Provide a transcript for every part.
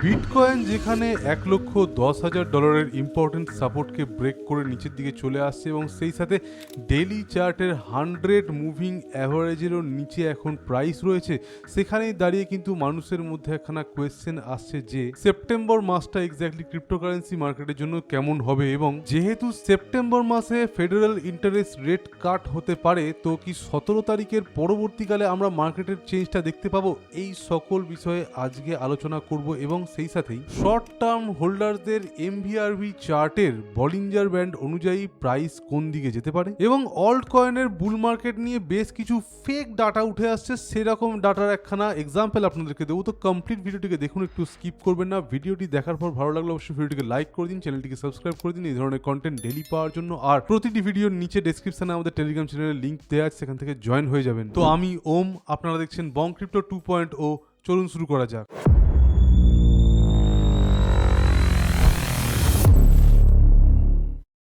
Bitcoin যেখানে $1,10,000 important সাপোর্টকে break করে নিচের দিকে চলে আসছে এবং সেই সাথে ডেইলি চার্টের 100 মুভিং অ্যাভারেজেরও নিচে এখন প্রাইস রয়েছে, সেখানেই দাঁড়িয়ে কিন্তু মানুষের মধ্যে একখানা কোয়েশ্চেন আসছে যে সেপ্টেম্বর মাসটা এক্স্যাক্টলি ক্রিপ্টোকারেন্সি মার্কেটের জন্য কেমন হবে। এবং যেহেতু সেপ্টেম্বর মাসে ফেডারেল ইন্টারেস্ট রেট কাট হতে পারে, তো কি 17 তারিখের পরবর্তীকালে আমরা মার্কেটের চেঞ্জটা দেখতে পাবো? এই সকল বিষয়ে আজকে আলোচনা করব এবং সেই সাথেই শর্ট টার্ম হোল্ডারদের এমভিআরভি চার্টের বলিঞ্জার ব্যান্ড অনুযায়ী প্রাইস কোন দিকে যেতে পারে এবং অল্ট কয়েনের বুল মার্কেট নিয়ে বেশ কিছু ফেক ডাটা উঠে আসছে, সেরকম ডাটার একখানা এক্সাম্পল আপনাদেরকে দেবো। তো কমপ্লিট ভিডিওটিকে দেখুন, একটু স্কিপ করবেন না। ভিডিওটি দেখার পর ভালো লাগলে অবশ্যই ভিডিওটিকে লাইক করে দিন, চ্যানেলটিকে সাবস্ক্রাইব করে দিন এই ধরনের কন্টেন্ট ডেলি পাওয়ার জন্য। আর প্রতিটি ভিডিওর নিচে ডেসক্রিপশনে আমাদের টেলিগ্রাম চ্যানেলের লিঙ্ক দেওয়া আছে, সেখান থেকে জয়েন হয়ে যাবেন। তো আমি ওম, আপনারা দেখছেন বং ক্রিপ্টো 2.0। চলুন শুরু করা যাক।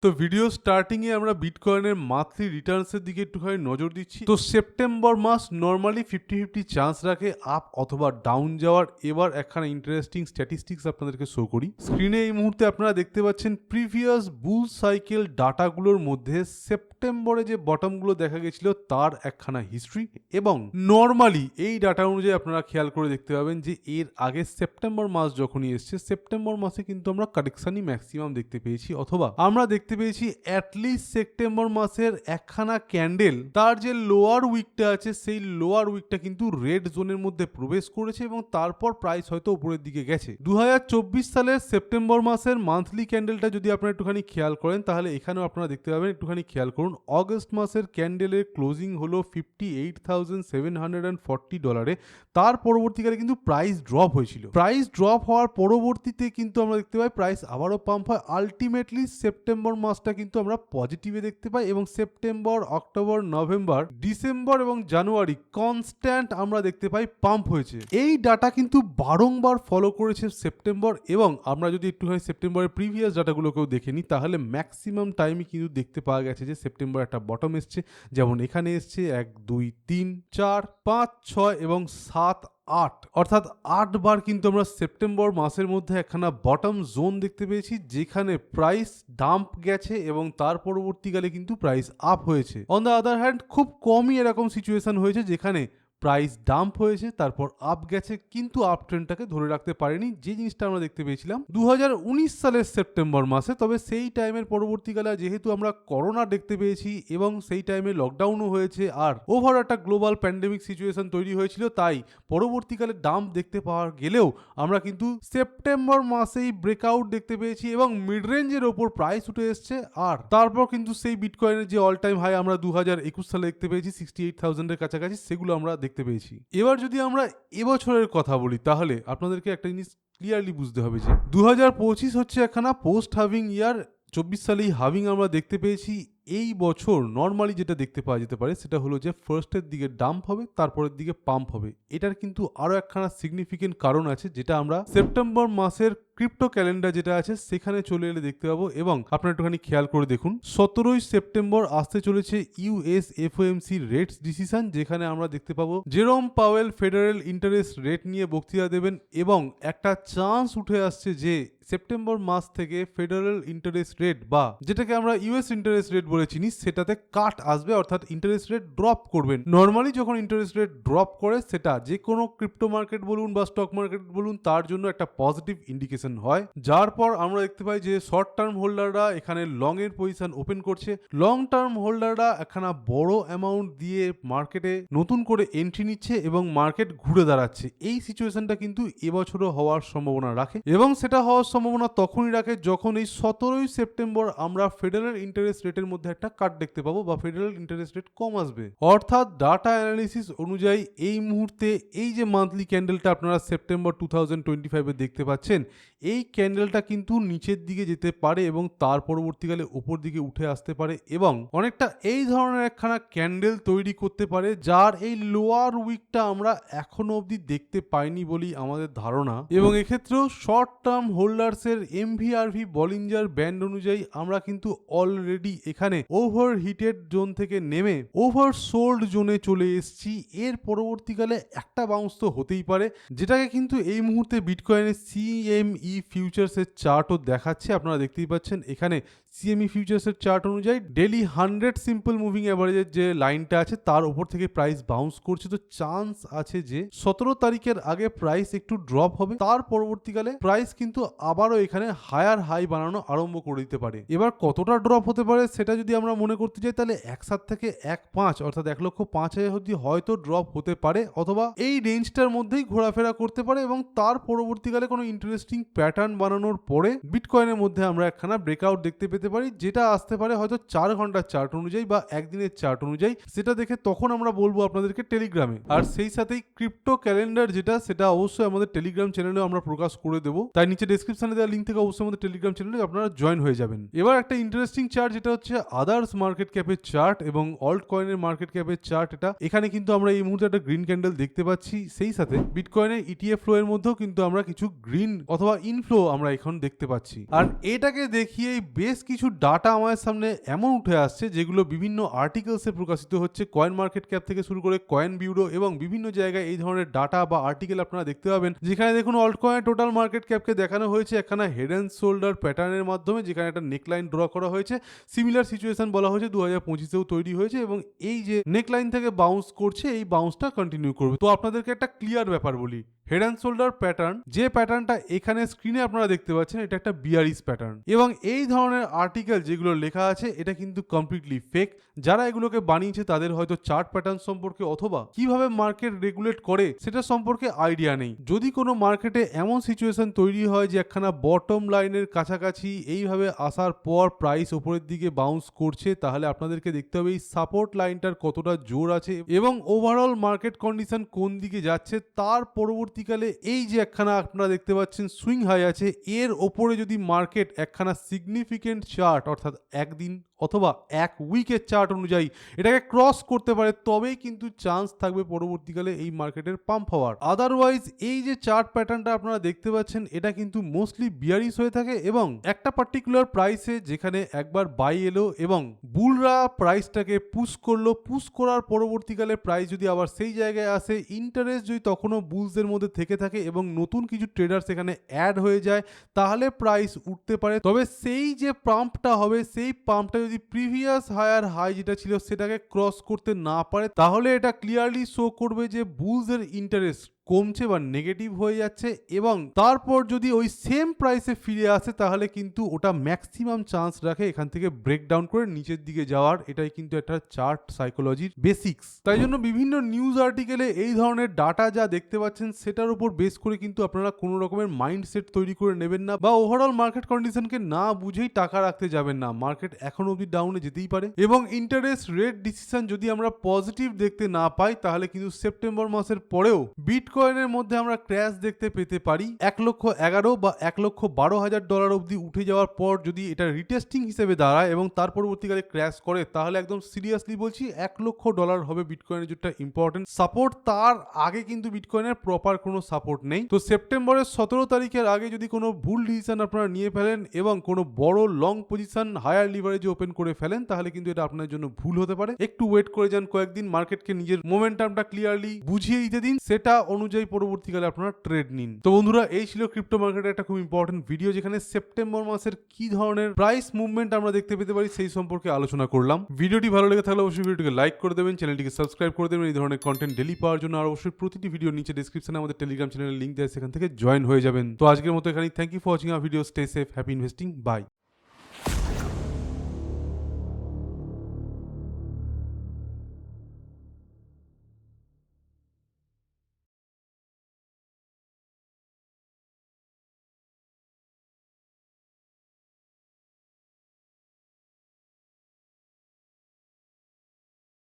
তো ভিডিও স্টার্টিং এ আমরা বিটকয়েনের মান্থলি রিটার্নসের দিকে একটুখানি নজর দিচ্ছি। তো সেপ্টেম্বর মাস নর্মালি 50-50 চান্স রাখে আপ অথবা ডাউন যাওয়ার। এবার একখানা ইন্টারেস্টিং স্ট্যাটিস্টিক্স আপনাদেরকে শো করি। স্ক্রিনে এই মুহূর্তে আপনারা দেখতে পাচ্ছেন প্রিভিয়াস বুল সাইকেল ডাটাগুলোর মধ্যে সেপ্টেম্বরে যে বটমগুলো দেখা গেছিল তার একখানা হিস্ট্রি, এবং নর্মালি এই ডাটা অনুযায়ী আপনারা খেয়াল করে দেখতে পাবেন যে এর আগে সেপ্টেম্বর মাস যখনই এসছে, সেপ্টেম্বর মাসে কিন্তু আমরা কারেকশনই ম্যাক্সিমাম দেখতে পেয়েছি, অথবা আমরা দেখতে পেয়েছি অ্যাটলিস্ট সেপ্টেম্বর মাসের একখানা ক্যান্ডেল তার যে লোয়ার উইকটা আছে সেই লোয়ার উইকটা কিন্তু রেড জোনের মধ্যে প্রবেশ করেছে এবং তারপর প্রাইস হয়তো উপরের দিকে গেছে। 2024 সালের সেপ্টেম্বর মাসের মান্থলি ক্যান্ডেলটা যদি আপনারা একটুখানি খেয়াল করেন, তাহলে এখানেও আপনারা দেখতে পাবেন, একটুখানি খেয়াল করুন, অগস্ট মাসের ক্যান্ডেলের ক্লোজিং হলো $58,740। তার পরবর্তীকালে কিন্তু প্রাইস ড্রপ হয়েছিল। প্রাইস ড্রপ হওয়ার পরবর্তীতে কিন্তু আমরা দেখতে পাই প্রাইস আবারও পাম্প হয়। আলটিমেটলি সেপ্টেম্বর মাসটা কিন্তু আমরা পজিটিভে দেখতে পাই এবং সেপ্টেম্বর, অক্টোবর, নভেম্বর, ডিসেম্বর এবং জানুয়ারি কনস্ট্যান্ট আমরা দেখতে পাই পাম্প হয়েছে। এই ডাটা কিন্তু বারংবার ফলো করেছে সেপ্টেম্বর, এবং আমরা যদি একটুখানি সেপ্টেম্বরের প্রিভিয়াস ডাটাগুলোকেও দেখে নিই, তাহলে ম্যাক্সিমাম টাইমই কিন্তু দেখতে পাওয়া গেছে যে সেপ্টেম্বর একটা বটম এসছে, যেমন এখানে এসছে 1, 2, 3, 4, 5, 6 এবং 7, 8, অর্থাৎ 8 বার কিন্তু আমরা সেপ্টেম্বর মাসের মধ্যে একখানা বটম জোন দেখতে পেয়েছি, যেখানে প্রাইস ডাম্প গেছে এবং তার পরবর্তীকালে কিন্তু প্রাইস আপ হয়েছে। অন দ্য আদার হ্যান্ড খুব কমই এরকম সিচুয়েশন হয়েছে যেখানে প্রাইস ডাম্প হয়েছে তারপর আপ গেছে, কিন্তু আপ ট্রেন্ডটাকে ধরে রাখতে পারেনি, যে জিনিসটা আমরা দেখতে পেয়েছিলাম 2019 সালের সেপ্টেম্বর মাসে। তবে সেই টাইমের পরবর্তীকালে যেহেতু আমরা করোনা দেখতে পেয়েছি এবং সেই টাইমে লকডাউনও হয়েছে আর ওভার একটা গ্লোবাল প্যান্ডেমিক সিচুয়েশন তৈরি হয়েছিল, তাই পরবর্তীকালে ডাম্প দেখতে পাওয়া গেলেও আমরা কিন্তু সেপ্টেম্বর মাসেই ব্রেকআউট দেখতে পেয়েছি এবং মিড রেঞ্জের ওপর প্রাইস উঠে এসছে। আর তারপর কিন্তু সেই বিটকয়েনের যে অল টাইম হাই আমরা 2021 সালে দেখতে পেয়েছি 68,000 এর কাছাকাছি, সেগুলো আমরা দেখতে পেয়েছি। এবার যদি আমরা এবছরের কথা বলি, তাহলে আপনাদেরকে একটা জিনিস ক্লিয়ারলি বুঝতে হবে যে 2025 হচ্ছে একখানা পোস্ট হাভিং ইয়ার। 24 সালেই হাভিং আমরা দেখতে পেয়েছি। এই বছর নর্মালি যেটা দেখতে পাওয়া যেতে পারে সেটা হলো যে ফার্স্টের দিকে ডাম্প হবে, তারপরের দিকে পাম্প হবে। এটার কিন্তু আরো একখানা সিগনিফিকেন্ট কারণ আছে, যেটা আমরা সেপ্টেম্বর মাসের ক্রিপ্টো ক্যালেন্ডার যেটা আছে সেখানে চলে এলে দেখতে পাবো। এবং আপনারা একটুখানি খেয়াল করে দেখুন, 17 সেপ্টেম্বর আসতে চলেছে ইউএস এফওএমসি রেটস ডিসিশন, যেখানে আমরা দেখতে পাবো জেরোম পাওয়েল ফেডারেল ইন্টারেস্ট রেট নিয়ে বক্তৃতা দেবেন এবং একটা চান্স উঠে আসছে যে সেপ্টেম্বর মাস থেকে ফেডারেল ইন্টারেস্ট রেট, বা যেটাকে আমরা ইউএস ইন্টারেস্ট রেট বলে চিনি, সেটাতে কাট আসবে, অর্থাৎ ইন্টারেস্ট রেট ড্রপ করবেন। নর্মালি যখন ইন্টারেস্ট রেট ড্রপ করে, সেটা যে কোনো ক্রিপ্টো মার্কেট বলুন বা স্টক মার্কেট বলুন, তার জন্য একটা পজিটিভ ইন্ডিকেশন হয়, যার পর আমরা দেখতে পাই যে শর্ট টার্ম হোল্ডাররা এখানে লং এর পজিশন ওপেন করছে। লং টার্ম হোল্ডাররা একখানা বড় অ্যামাউন্ট দিয়ে মার্কেটে নতুন করে এন্ট্রি নিচ্ছে এবং মার্কেট ঘুরে দাঁড়াচ্ছে। এই সিচুয়েশনটা কিন্তু এবছরও হওয়ার সম্ভাবনা রাখে, এবং সেটা হওয়ার সম্ভাবনা তখনই রাখে যখন এই 17 সেপ্টেম্বর আমরা ফেডারেল ইন্টারেস্ট রেটের মধ্যে একটা কাট দেখতে পাবো বা ফেডারেল ইন্টারেস্ট রেট কম আসবে। অর্থাৎ ডাটা অ্যানালিসিস অনুযায়ী এই মুহূর্তে এই যে মান্থলি ক্যান্ডেলটা আপনারা সেপ্টেম্বর 2025 দেখতে পাচ্ছেন, এই ক্যান্ডেলটা কিন্তু নিচের দিকে যেতে পারে এবং তার পরবর্তীকালে উপর দিকে উঠে আসতে পারে এবং অনেকটা এই ধরনের একখানা ক্যান্ডেল তৈরি করতে পারে, যার এই লোয়ার উইকটা আমরা এখনো অবধি দেখতে পাইনি বলেই আমাদের ধারণা। এবং এক্ষেত্রেও শর্ট টার্ম হোল্ডার্সের এমভিআরভি বলিঞ্জার ব্যান্ড অনুযায়ী আমরা কিন্তু অলরেডি এখানে ওভার হিটেড জোন থেকে নেমে ওভার সোল্ড জোনে চলে এসেছি। এর পরবর্তীকালে একটা বাউন্স তো হতেই পারে, যেটাকে কিন্তু এই মুহূর্তে বিটকয়েনের সিএমই ফিউচার্সের চার্টও দেখাচ্ছে। আপনারা দেখতেই পাচ্ছেন এখানে সিএমই ফিউচার্সের চার্ট অনুযায়ী ডেলি 100 সিম্পল মুভিং অ্যাভারেজের যে লাইনটা আছে তার উপর থেকে প্রাইস বাউন্স করছে। তো চান্স আছে যে 17 তারিখের আগে প্রাইস একটু ড্রপ হবে, তার পরবর্তীকালে প্রাইস কিন্তু আবারও এখানে হায়ার হাই বানানো আরম্ভ করে দিতে পারে। এবার কতটা ড্রপ হতে পারে সেটা যদি আমরা মনে করতে চাই, তাহলে 1.7 থেকে 1.5 অর্থাৎ 1,05,000 অবধি হয়তো ড্রপ হতে পারে, অথবা এই রেঞ্জটার মধ্যেই ঘোরাফেরা করতে পারে এবং তার পরবর্তীকালে কোনো ইন্টারেস্টিং প্যাটার্ন বানানোর পরে বিটকয়েনের মধ্যে আমরা একখানা ব্রেকআউট দেখতে পেতে পারি, যেটা আসতে পারে হয়তো 4 ঘন্টার চার্ট অনুযায়ী বা একদিনের চার্ট অনুযায়ী। সেটা দেখে তখন আমরা বলবো আপনাদেরকে টেলিগ্রামে। আর সেই সাথেই ক্রিপ্টো ক্যালেন্ডার যেটা, সেটা অবশ্যই আমাদের টেলিগ্রাম চ্যানেলে আমরা প্রকাশ করে দেবো, তাই নিচে ডেসক্রিপশনে দেওয়া লিঙ্ক থেকে অবশ্যই আমাদের টেলিগ্রাম চ্যানেলে আপনারা জয়েন হয়ে যাবেন। এবার একটা ইন্টারেস্টিং চার্ট যেটা হচ্ছে আদার্স মার্কেট ক্যাপের চার্ট এবং অল্ট কয়েনের মার্কেট ক্যাপের চার্ট। এটা এখানে কিন্তু আমরা এই মুহূর্তে একটা গ্রিন ক্যান্ডেল দেখতে পাচ্ছি। সেই সাথে বিটকয়েনের ইটিএফ ফ্লো এর মধ্যেও কিন্তু আমরা কিছু গ্রিন অথবা ইনফ্লো আমরা এখন দেখতে পাচ্ছি। আর এটাকে দেখিয়ে বেশ কিছু ডাটা আমাদের সামনে এমন উঠে আসছে যেগুলো বিভিন্ন আর্টিকেলসে প্রকাশিত হচ্ছে, কয়েন মার্কেট ক্যাপ থেকে শুরু করে কয়েন বিউরো এবং বিভিন্ন জায়গায় এই ধরনের ডাটা বা আর্টিকেল আপনারা দেখতে পাবেন। যেখানে দেখুন অল্ট কয়েন টোটাল মার্কেট ক্যাপকে দেখানো হয়েছে একখানা হেড অ্যান্ড শোল্ডার প্যাটার্নের মাধ্যমে, যেখানে একটা নেকলাইন ড্র করা হয়েছে। সিমিলার সিচুয়েশন বলা হয়েছে 2025-এও তৈরি হয়েছে এবং এই যে নেকলাইন থেকে বাউন্স করছে, এই বাউন্সটা কন্টিনিউ করবে। তো আপনাদেরকে একটা ক্লিয়ার ব্যাপার বলি, হেড অ্যান্ড শোল্ডার প্যাটার্ন, যে প্যাটার্নটা এখানে স্ক্রিনে আপনারা দেখতে পাচ্ছেন, এটা একটা বিয়ারিশ প্যাটার্ন এবং এই ধরনের আর্টিকেল যেগুলো লেখা আছে এটা কিন্তু কমপ্লিটলি ফেক। যারা এগুলোকে বানিয়েছে তাদের হয়তো চার্ট প্যাটার্ন সম্পর্কে অথবা কিভাবে মার্কেট রেগুলেট করে সেটা সম্পর্কে আইডিয়া নেই। যদি কোনো মার্কেটে এমন সিচুয়েশন তৈরি হয় যে একখানা বটম লাইনের কাছাকাছি এইভাবে আসার পর প্রাইস উপরের দিকে বাউন্স করছে, তাহলে আপনাদেরকে দেখতে হবে এই সাপোর্ট লাইনটার কতটা জোর আছে এবং ওভারঅল মার্কেট কন্ডিশন কোন দিকে যাচ্ছে। তার পরবর্তীকালে এই যে একখানা আপনারা দেখতে পাচ্ছেন সুইং হাই আছে, এর ওপরে যদি মার্কেট একখানা সিগনিফিকেন্ট চার্ট অর্থাৎ একদিন অথবা এক উইকের চার্ট অনুযায়ী এটাকে ক্রস করতে পারে, তবেই কিন্তু চান্স থাকবে পরবর্তীকালে এই মার্কেটের পাম্প হওয়ার। আদারওয়াইজ এই যে চার্ট প্যাটার্নটা আপনারা দেখতে পাচ্ছেন এটা কিন্তু মোস্টলি বিয়ারিশ হয়ে থাকে এবং একটা পার্টিকুলার প্রাইসে যেখানে একবার বাই এলো এবং বুলরা প্রাইসটাকে পুশ করলো, পুশ করার পরবর্তীকালে প্রাইস যদি আবার সেই জায়গায় আসে, ইন্টারেস্ট যদি তখনও বুলসদের মধ্যে থেকে থাকে এবং নতুন কিছু ট্রেডার সেখানে অ্যাড হয়ে যায়, তাহলে প্রাইস উঠতে পারে। তবে সেই যে পাম্পটা হবে, সেই পাম্পটা যদি প্রিভিয়াস হায়ার হাই যেটা ছিল সেটাকে ক্রস করতে না পারে, তাহলে এটা ক্লিয়ারলি শো করবে যে বুলসের ইন্টারেস্ট কমছে বা নেগেটিভ হয়ে যাচ্ছে এবং তারপর যদি ওই সেম প্রাইসে ফিরে আসে তাহলে কিন্তু ওটা ম্যাক্সিমাম চান্স রাখে এখান থেকে ব্রেকডাউন করে নিচের দিকে যাওয়ার। এটাই কিন্তু একটা চার্ট সাইকোলজির বেসিক্স। তাই জন্য বিভিন্ন নিউজ আর্টিকেলে এই ধরনের ডাটা যা দেখতে পাচ্ছেন সেটার উপর বেস করে কিন্তু আপনারা কোনো রকমের মাইন্ডসেট তৈরি করে নেবেন না বা ওভারঅল মার্কেট কন্ডিশনকে না বুঝেই টাকা রাখতে যাবেন না। মার্কেট এখন অবধি ডাউনে যেতেই পারে এবং ইন্টারেস্ট রেট ডিসিশন যদি আমরা পজিটিভ দেখতে না পাই, তাহলে কিন্তু সেপ্টেম্বর মাসের পরেও বিটকয়েনের মধ্যে আমরা ক্র্যাশ দেখতে পেতে পারি। 1,11,000 বা 1,12,000 ডলার অবধি উঠে যাওয়ার পর যদি এটা রিটেস্টিং হিসেবে দাঁড়ায় এবং তার পরবর্তীকালে ক্র্যাশ করে, তাহলে একদম সিরিয়াসলি বলছি $1,00,000 হবে বিটকয়েনের যেটা ইম্পর্টেন্ট সাপোর্ট। তার আগে কিন্তু বিটকয়েনের প্রপার কোনো সাপোর্ট নেই। তো সেপ্টেম্বরের 17 তারিখের আগে যদি কোনো ভুল ডিসিশন আপনারা নিয়ে ফেলেন এবং কোনো বড় লং পজিশন হায়ার লিভারেজে ওপেন করে ফেলেন, তাহলে কিন্তু এটা আপনার জন্য ভুল হতে পারে। একটু ওয়েট করে যান কয়েকদিন, মার্কেটকে নিজের মোমেন্টামটা ক্লিয়ারলি বুঝিয়ে দিতে দিন, সেটা অনুযায়ী পরবর্তীকালে আপনারা ট্রেড নিন। তো বন্ধুরা, এই ছিল ক্রিপ্টো মার্কেটের একটা খুব ইম্পর্টেন্ট ভিডিও, যেখানে সেপ্টেম্বর মাসের কি ধরনের প্রাইস মুভমেন্ট আমরা দেখতে পেতে পারি সেই সম্পর্কে আলোচনা করলাম। ভিডিওটি ভালো লেগে থাকলে অবশ্যই ভিডিওটিকে লাইক করে দেবেন, চ্যানেলটিকে সাবস্ক্রাইব করে দেবেন এই ধরনের কন্টেন্ট ডেলি পাওয়ার জন্য। আর অবশ্যই প্রতিটি ভিডিও নিচে ডেসক্রিপশনে আমাদের টেলিগ্রাম চ্যানেলের লিঙ্ক দেয়, সেখান থেকে জয়েন হয়ে যাবেন। তো আজকের মতো এখানেই। Thank you for watching our video. Stay safe, happy investing, by.